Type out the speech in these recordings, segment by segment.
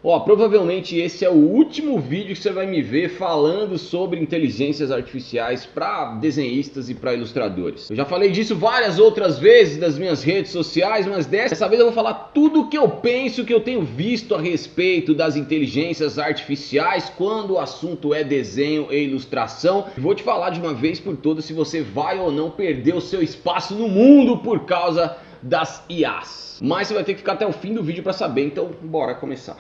Provavelmente esse é o último vídeo que você vai me ver falando sobre inteligências artificiais para desenhistas e para ilustradores. Eu já falei disso várias outras vezes nas minhas redes sociais, mas dessa vez eu vou falar tudo o que eu penso, que eu tenho visto a respeito das inteligências artificiais quando o assunto é desenho e ilustração. Vou te falar de uma vez por todas se você vai ou não perder o seu espaço no mundo por causa das IAs. Mas você vai ter que ficar até o fim do vídeo para saber, então bora começar.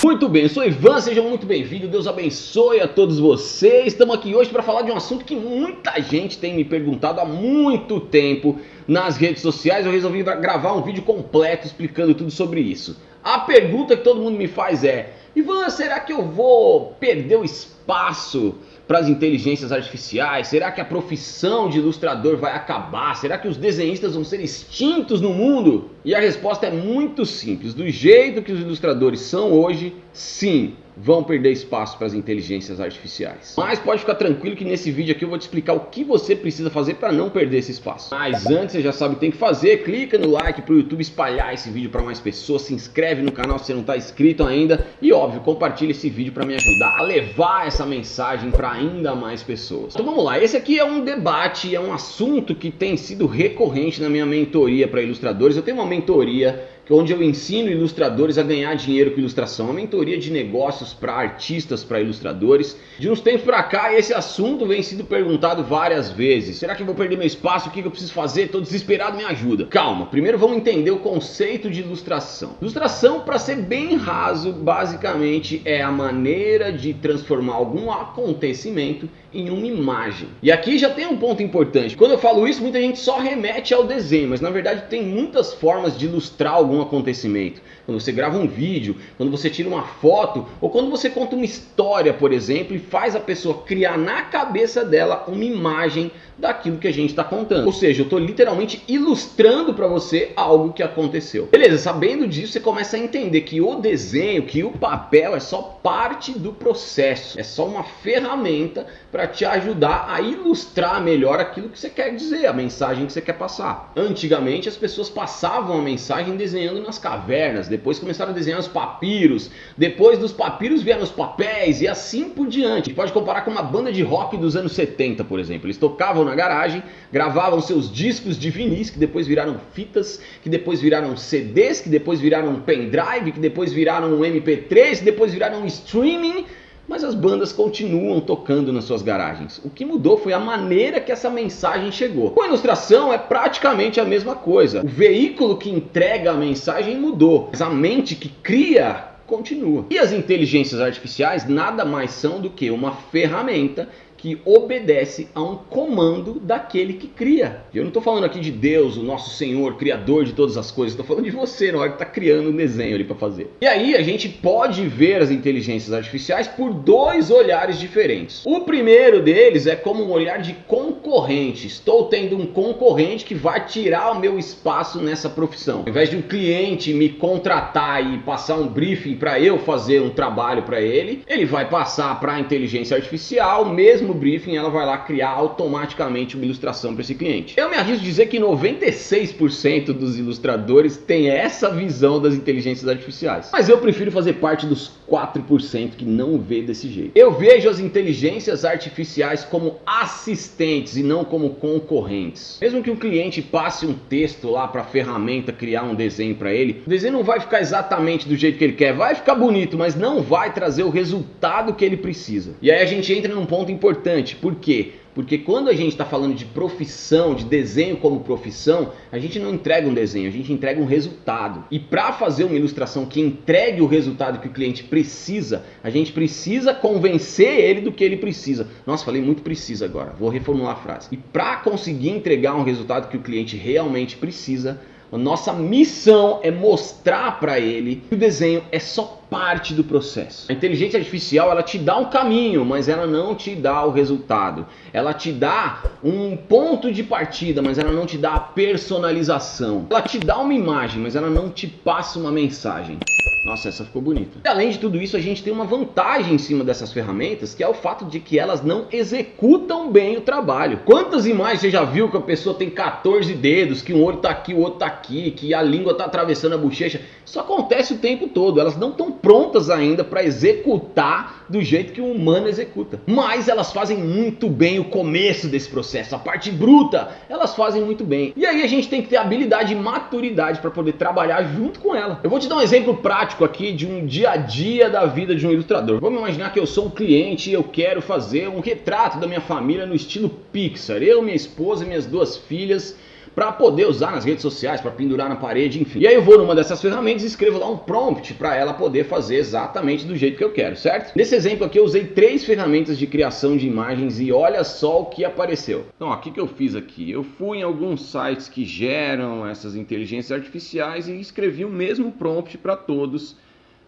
Muito bem, eu sou Ivan, sejam muito bem-vindos, Deus abençoe a todos vocês. Estamos aqui hoje para falar de um assunto que muita gente tem me perguntado há muito tempo nas redes sociais. Eu resolvi gravar um vídeo completo explicando tudo sobre isso. A pergunta que todo mundo me faz é: Ivan, será que eu vou perder o espaço para as inteligências artificiais? Será que a profissão de ilustrador vai acabar? Será que os desenhistas vão ser extintos no mundo? E a resposta é muito simples. Do jeito que os ilustradores são hoje, sim, vão perder espaço para as inteligências artificiais. Mas pode ficar tranquilo que nesse vídeo aqui eu vou te explicar o que você precisa fazer para não perder esse espaço. Mas antes, você já sabe o que tem que fazer. Clica no like para o YouTube espalhar esse vídeo para mais pessoas. Se inscreve no canal se você não está inscrito ainda. E óbvio, compartilha esse vídeo para me ajudar a levar essa mensagem para ainda mais pessoas. Então vamos lá, esse aqui é um debate, é um assunto que tem sido recorrente na minha mentoria para ilustradores. Eu tenho uma mentoria onde eu ensino ilustradores a ganhar dinheiro com ilustração, uma mentoria de negócios para artistas, para ilustradores. De uns tempos para cá, esse assunto vem sendo perguntado várias vezes. Será que eu vou perder meu espaço? O que eu preciso fazer? Estou desesperado, me ajuda. Calma, primeiro vamos entender o conceito de ilustração. Ilustração, para ser bem raso, basicamente é a maneira de transformar algum acontecimento em uma imagem. E aqui já tem um ponto importante. Quando eu falo isso, muita gente só remete ao desenho, mas na verdade tem muitas formas de ilustrar algum acontecimento. Quando você grava um vídeo, quando você tira uma foto, ou quando você conta uma história, por exemplo, e faz a pessoa criar na cabeça dela uma imagem daquilo que a gente está contando. Ou seja, eu estou literalmente ilustrando para você algo que aconteceu. Beleza, sabendo disso, você começa a entender que o desenho, que o papel é só parte do processo. É só uma ferramenta para te ajudar a ilustrar melhor aquilo que você quer dizer, a mensagem que você quer passar. Antigamente as pessoas passavam a mensagem desenhando nas cavernas, depois começaram a desenhar os papiros, depois dos papiros vieram os papéis e assim por diante. A gente pode comparar com uma banda de rock dos anos 70, por exemplo. Eles tocavam na garagem, gravavam seus discos de vinis, que depois viraram fitas, que depois viraram CDs, que depois viraram pendrive, que depois viraram MP3, que depois viraram streaming. Mas as bandas continuam tocando nas suas garagens. O que mudou foi a maneira que essa mensagem chegou. Com a ilustração é praticamente a mesma coisa. O veículo que entrega a mensagem mudou, mas a mente que cria continua. E as inteligências artificiais nada mais são do que uma ferramenta que obedece a um comando daquele que cria. Eu não estou falando aqui de Deus, o nosso Senhor, Criador de todas as coisas. Estou falando de você na hora que está criando um desenho ali para fazer. E aí a gente pode ver as inteligências artificiais por dois olhares diferentes. O primeiro deles é como um olhar de concorrente. Estou tendo um concorrente que vai tirar o meu espaço nessa profissão. Ao invés de um cliente me contratar e passar um briefing para eu fazer um trabalho para ele, ele vai passar para a inteligência artificial, mesmo briefing, ela vai lá criar automaticamente uma ilustração para esse cliente. Eu me arrisco a dizer que 96% dos ilustradores têm essa visão das inteligências artificiais. Mas eu prefiro fazer parte dos 4% que não vê desse jeito. Eu vejo as inteligências artificiais como assistentes e não como concorrentes. Mesmo que o cliente passe um texto lá para a ferramenta criar um desenho para ele, o desenho não vai ficar exatamente do jeito que ele quer. Vai ficar bonito, mas não vai trazer o resultado que ele precisa. E aí a gente entra num ponto importante. Por quê? Porque quando a gente está falando de profissão, de desenho como profissão, a gente não entrega um desenho, a gente entrega um resultado. E para fazer uma ilustração que entregue o resultado que o cliente precisa, a gente precisa convencer ele do que ele precisa. Nossa, falei muito precisa agora, vou reformular a frase. E para conseguir entregar um resultado que o cliente realmente precisa, a nossa missão é mostrar para ele que o desenho é só parte do processo. A inteligência artificial, ela te dá um caminho, mas ela não te dá o resultado. Ela te dá um ponto de partida, mas ela não te dá a personalização. Ela te dá uma imagem, mas ela não te passa uma mensagem. Nossa, essa ficou bonita. E além de tudo isso, a gente tem uma vantagem em cima dessas ferramentas, que é o fato de que elas não executam bem o trabalho. Quantas imagens você já viu que a pessoa tem 14 dedos, que um olho tá aqui, o outro tá aqui, que a língua tá atravessando a bochecha? Isso acontece o tempo todo, elas não estão prontas ainda para executar do jeito que um humano executa. Mas elas fazem muito bem o começo desse processo, a parte bruta, elas fazem muito bem. E aí a gente tem que ter habilidade e maturidade para poder trabalhar junto com ela. Eu vou te dar um exemplo prático aqui de um dia a dia da vida de um ilustrador. Vamos imaginar que eu sou um cliente e eu quero fazer um retrato da minha família no estilo Pixar. Eu, minha esposa e minhas 2 filhas, para poder usar nas redes sociais, para pendurar na parede, enfim. E aí eu vou numa dessas ferramentas e escrevo lá um prompt para ela poder fazer exatamente do jeito que eu quero, certo? Nesse exemplo aqui eu usei 3 ferramentas de criação de imagens e olha só o que apareceu. Então, ó, o que eu fiz aqui? Eu fui em alguns sites que geram essas inteligências artificiais e escrevi o mesmo prompt para todos,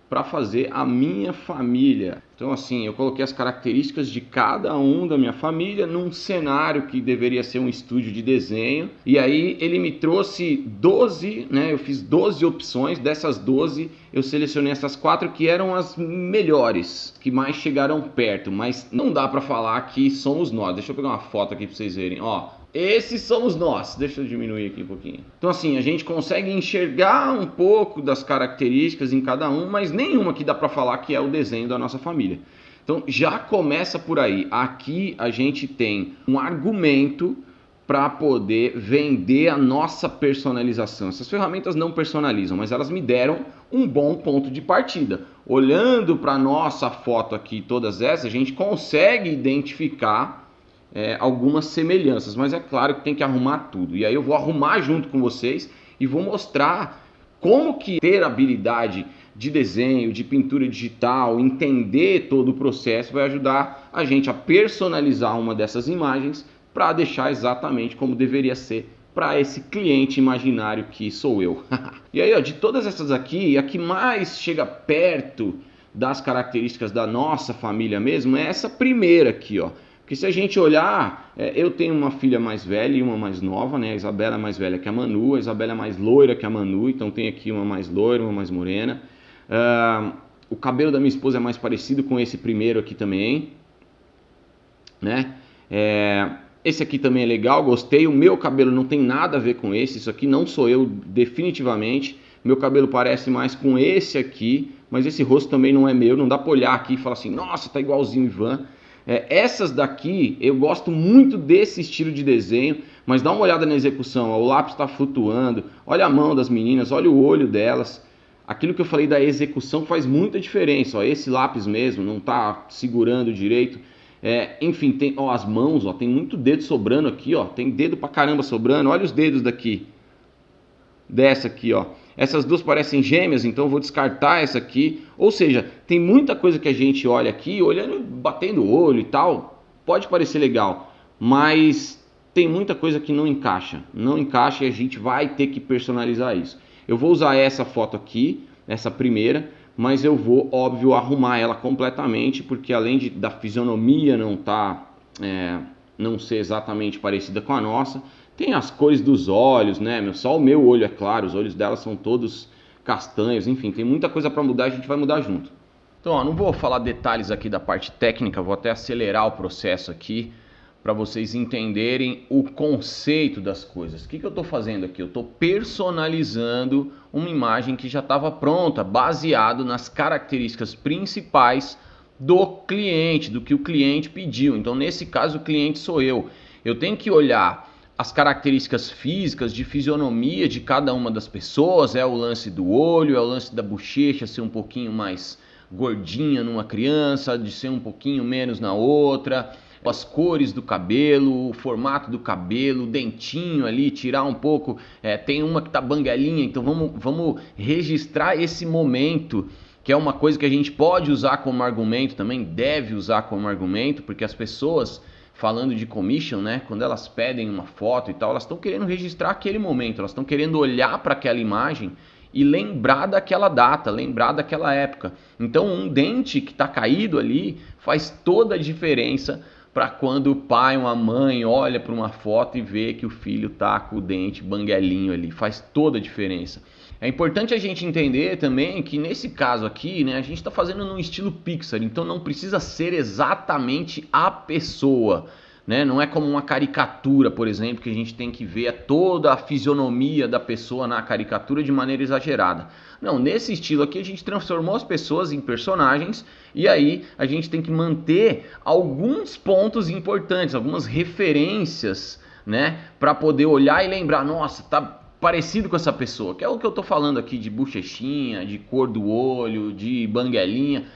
para fazer a minha família. Então assim, eu coloquei as características de cada um da minha família num cenário que deveria ser um estúdio de desenho. E aí ele me trouxe 12, né? Eu fiz 12 opções, dessas 12 eu selecionei essas 4 que eram as melhores, que mais chegaram perto, mas não dá para falar que somos nós. Deixa eu pegar uma foto aqui para vocês verem, ó. Esses somos nós. Deixa eu diminuir aqui um pouquinho. Então assim, a gente consegue enxergar um pouco das características em cada um, mas nenhuma que dá para falar que é o desenho da nossa família. Então já começa por aí. Aqui a gente tem um argumento para poder vender a nossa personalização. Essas ferramentas não personalizam, mas elas me deram um bom ponto de partida. Olhando para a nossa foto aqui, todas essas, a gente consegue identificar algumas semelhanças, mas é claro que tem que arrumar tudo. E aí eu vou arrumar junto com vocês e vou mostrar como que ter habilidade de desenho, de pintura digital, entender todo o processo vai ajudar a gente a personalizar uma dessas imagens para deixar exatamente como deveria ser para esse cliente imaginário que sou eu. E aí, ó, de todas essas aqui, a que mais chega perto das características da nossa família mesmo é essa primeira aqui, ó. Porque se a gente olhar, eu tenho uma filha mais velha e uma mais nova, né? A Isabela é mais velha que a Manu, a Isabela é mais loira que a Manu, então tem aqui uma mais loira, uma mais morena. O cabelo da minha esposa é mais parecido com esse primeiro aqui também, né? Esse aqui também é legal, gostei. O meu cabelo não tem nada a ver com esse, isso aqui não sou eu definitivamente. Meu cabelo parece mais com esse aqui, mas esse rosto também não é meu, não dá pra olhar aqui e falar assim, nossa, tá igualzinho o Ivan. Essas daqui, eu gosto muito desse estilo de desenho, mas dá uma olhada na execução, ó, o lápis está flutuando, olha a mão das meninas, olha o olho delas. Aquilo que eu falei da execução faz muita diferença, ó, esse lápis mesmo não está segurando direito. Enfim, tem ó, as mãos, ó, tem muito dedo sobrando aqui, ó, tem dedo pra caramba sobrando, olha os dedos daqui, dessa aqui, ó. Essas duas parecem gêmeas, então eu vou descartar essa aqui. Ou seja, tem muita coisa que a gente olha aqui, olhando, batendo o olho e tal, pode parecer legal, mas tem muita coisa que não encaixa. Não encaixa e a gente vai ter que personalizar isso. Eu vou usar essa foto aqui, essa primeira, mas eu vou, óbvio, arrumar ela completamente, porque além da fisionomia não ser exatamente parecida com a nossa, tem as cores dos olhos, né? Só o meu olho é claro, os olhos dela são todos castanhos, enfim, tem muita coisa para mudar, a gente vai mudar junto. Então, ó, não vou falar detalhes aqui da parte técnica, vou até acelerar o processo aqui para vocês entenderem o conceito das coisas. O que eu estou fazendo aqui? Eu estou personalizando uma imagem que já estava pronta, baseado nas características principais do cliente, do que o cliente pediu. Então, nesse caso, o cliente sou eu. Eu tenho que olhar as características físicas de fisionomia de cada uma das pessoas, é o lance do olho, é o lance da bochecha ser um pouquinho mais gordinha numa criança, de ser um pouquinho menos na outra, as cores do cabelo, o formato do cabelo, o dentinho ali, tirar um pouco, tem uma que tá banguelinha, então vamos registrar esse momento, que é uma coisa que a gente pode usar como argumento, também deve usar como argumento, porque as pessoas, falando de commission, né, quando elas pedem uma foto e tal, elas estão querendo registrar aquele momento, elas estão querendo olhar para aquela imagem e lembrar daquela data, lembrar daquela época. Então um dente que está caído ali faz toda a diferença para quando o pai ou a mãe olha para uma foto e vê que o filho está com o dente banguelinho ali, faz toda a diferença. É importante a gente entender também que nesse caso aqui, né, a gente está fazendo num estilo Pixar, então não precisa ser exatamente a pessoa. né? Não é como uma caricatura, por exemplo, que a gente tem que ver toda a fisionomia da pessoa na caricatura de maneira exagerada. Não, nesse estilo aqui a gente transformou as pessoas em personagens e aí a gente tem que manter alguns pontos importantes, algumas referências, né? Para poder olhar e lembrar, nossa, tá parecido com essa pessoa, que é o que eu tô falando aqui de bochechinha, de cor do olho, de banguelinha.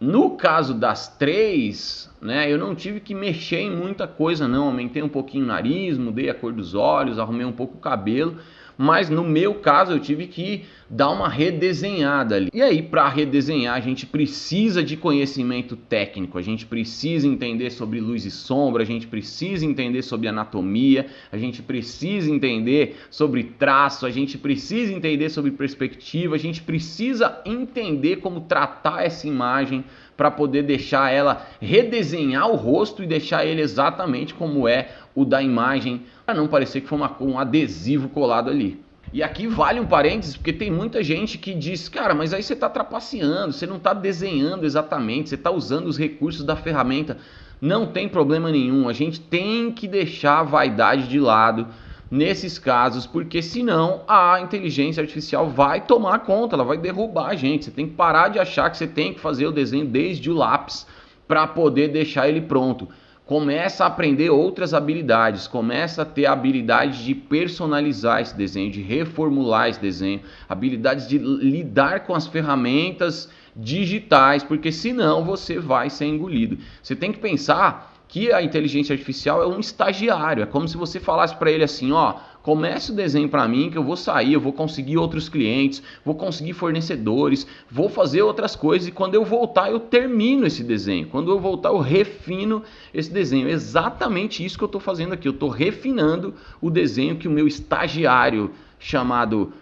No caso das três, né, eu não tive que mexer em muita coisa não, aumentei um pouquinho o nariz, mudei a cor dos olhos, arrumei um pouco o cabelo, mas no meu caso eu tive que dar uma redesenhada ali. E aí, para redesenhar, a gente precisa de conhecimento técnico, a gente precisa entender sobre luz e sombra, a gente precisa entender sobre anatomia, a gente precisa entender sobre traço, a gente precisa entender sobre perspectiva, a gente precisa entender como tratar essa imagem para poder deixar ela, redesenhar o rosto e deixar ele exatamente como é o da imagem, para não parecer que foi um adesivo colado ali. E aqui vale um parênteses, porque tem muita gente que diz, cara, mas aí você está trapaceando, você não está desenhando exatamente, você está usando os recursos da ferramenta. Não tem problema nenhum, a gente tem que deixar a vaidade de lado nesses casos, porque senão a inteligência artificial vai tomar conta, ela vai derrubar a gente. Você tem que parar de achar que você tem que fazer o desenho desde o lápis para poder deixar ele pronto. Começa a aprender outras habilidades, começa a ter a habilidade de personalizar esse desenho, de reformular esse desenho, habilidades de lidar com as ferramentas digitais, porque senão você vai ser engolido. Você tem que pensar que a inteligência artificial é um estagiário, é como se você falasse para ele assim, ó, comece o desenho para mim que eu vou sair, eu vou conseguir outros clientes, vou conseguir fornecedores, vou fazer outras coisas e quando eu voltar eu termino esse desenho, quando eu voltar eu refino esse desenho. É exatamente isso que eu estou fazendo aqui, eu estou refinando o desenho que o meu estagiário chamado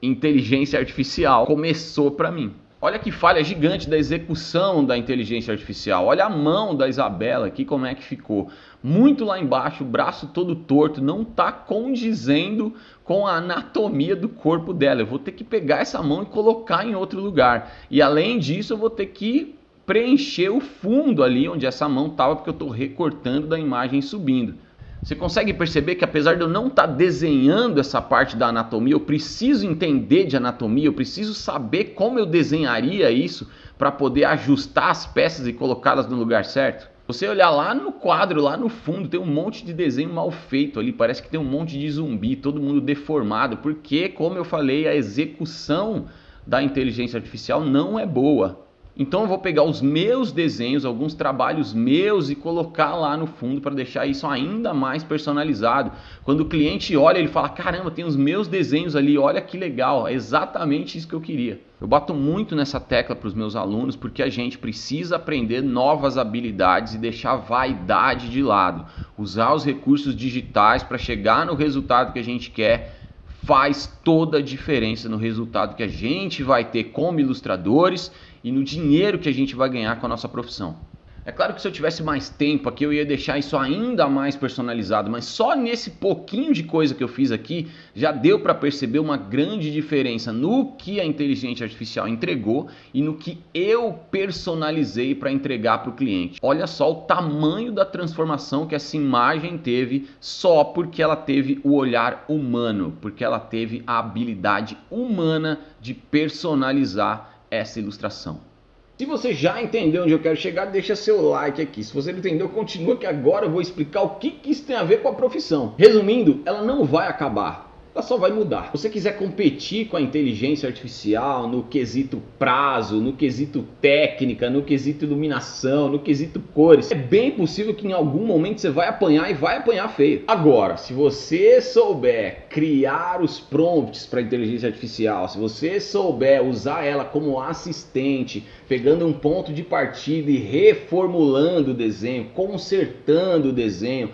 inteligência artificial começou para mim. Olha que falha gigante da execução da inteligência artificial. Olha a mão da Isabela aqui como é que ficou. Muito lá embaixo, o braço todo torto, não está condizendo com a anatomia do corpo dela. Eu vou ter que pegar essa mão e colocar em outro lugar. E além disso, eu vou ter que preencher o fundo ali onde essa mão estava, porque eu estou recortando da imagem subindo. Você consegue perceber que apesar de eu não estar desenhando essa parte da anatomia, eu preciso entender de anatomia, eu preciso saber como eu desenharia isso para poder ajustar as peças e colocá-las no lugar certo? Você olhar lá no quadro, lá no fundo, tem um monte de desenho mal feito ali, parece que tem um monte de zumbi, todo mundo deformado, porque, como eu falei, a execução da inteligência artificial não é boa. Então eu vou pegar os meus desenhos, alguns trabalhos meus e colocar lá no fundo para deixar isso ainda mais personalizado. Quando o cliente olha, ele fala, caramba, tem os meus desenhos ali, olha que legal, é exatamente isso que eu queria. Eu bato muito nessa tecla para os meus alunos porque a gente precisa aprender novas habilidades e deixar a vaidade de lado. Usar os recursos digitais para chegar no resultado que a gente quer faz toda a diferença no resultado que a gente vai ter como ilustradores e no dinheiro que a gente vai ganhar com a nossa profissão. É claro que se eu tivesse mais tempo aqui eu ia deixar isso ainda mais personalizado, mas só nesse pouquinho de coisa que eu fiz aqui já deu para perceber uma grande diferença no que a inteligência artificial entregou e no que eu personalizei para entregar para o cliente. Olha só o tamanho da transformação que essa imagem teve só porque ela teve o olhar humano, porque ela teve a habilidade humana de personalizar essa ilustração. Se você já entendeu onde eu quero chegar, deixa seu like aqui. Se você não entendeu, continua que agora eu vou explicar o que isso tem a ver com a profissão. Resumindo, ela não vai acabar. Ela só vai mudar. Se você quiser competir com a inteligência artificial no quesito prazo, no quesito técnica, no quesito iluminação, no quesito cores, é bem possível que em algum momento você vai apanhar e vai apanhar feio. Agora, se você souber criar os prompts para a inteligência artificial, se você souber usar ela como assistente, pegando um ponto de partida e reformulando o desenho, consertando o desenho,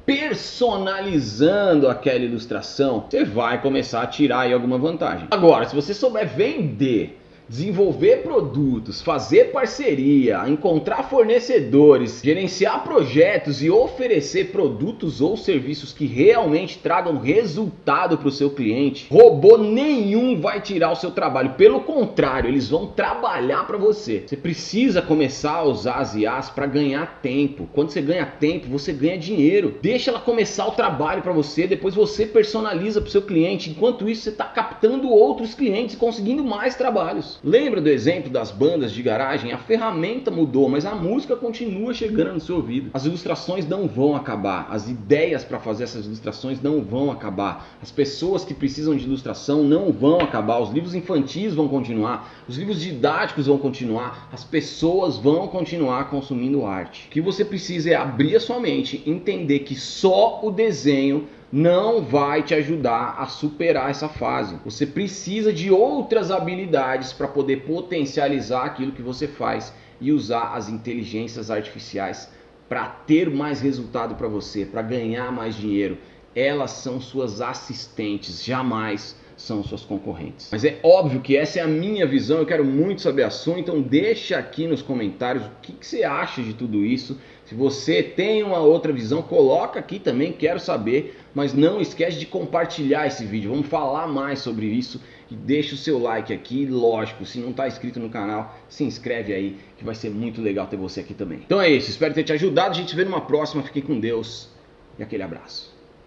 personalizando aquela ilustração, você vai começar a tirar aí alguma vantagem. Agora, se você souber vender, Desenvolver produtos, fazer parceria, encontrar fornecedores, gerenciar projetos e oferecer produtos ou serviços que realmente tragam resultado para o seu cliente. Robô nenhum vai tirar o seu trabalho, pelo contrário, eles vão trabalhar para você. Você precisa começar a usar as IAs para ganhar tempo. Quando você ganha tempo, você ganha dinheiro. Deixa ela começar o trabalho para você, depois você personaliza para o seu cliente. Enquanto isso, você está captando outros clientes e conseguindo mais trabalhos. Lembra do exemplo das bandas de garagem? A ferramenta mudou, mas a música continua chegando no seu ouvido. As ilustrações não vão acabar, as ideias para fazer essas ilustrações não vão acabar, as pessoas que precisam de ilustração não vão acabar, os livros infantis vão continuar, os livros didáticos vão continuar, as pessoas vão continuar consumindo arte. O que você precisa é abrir a sua mente, entender que só o desenho não vai te ajudar a superar essa fase. Você precisa de outras habilidades para poder potencializar aquilo que você faz e usar as inteligências artificiais para ter mais resultado para você, para ganhar mais dinheiro. Elas são suas assistentes, jamais são suas concorrentes. Mas é óbvio que essa é a minha visão, eu quero muito saber a sua, então deixa aqui nos comentários o que você acha de tudo isso. Se você tem uma outra visão, coloca aqui também, quero saber, mas não esquece de compartilhar esse vídeo, vamos falar mais sobre isso e deixa o seu like aqui, lógico, se não está inscrito no canal, se inscreve aí, que vai ser muito legal ter você aqui também. Então é isso, espero ter te ajudado, a gente se vê numa próxima, fiquem com Deus e aquele abraço.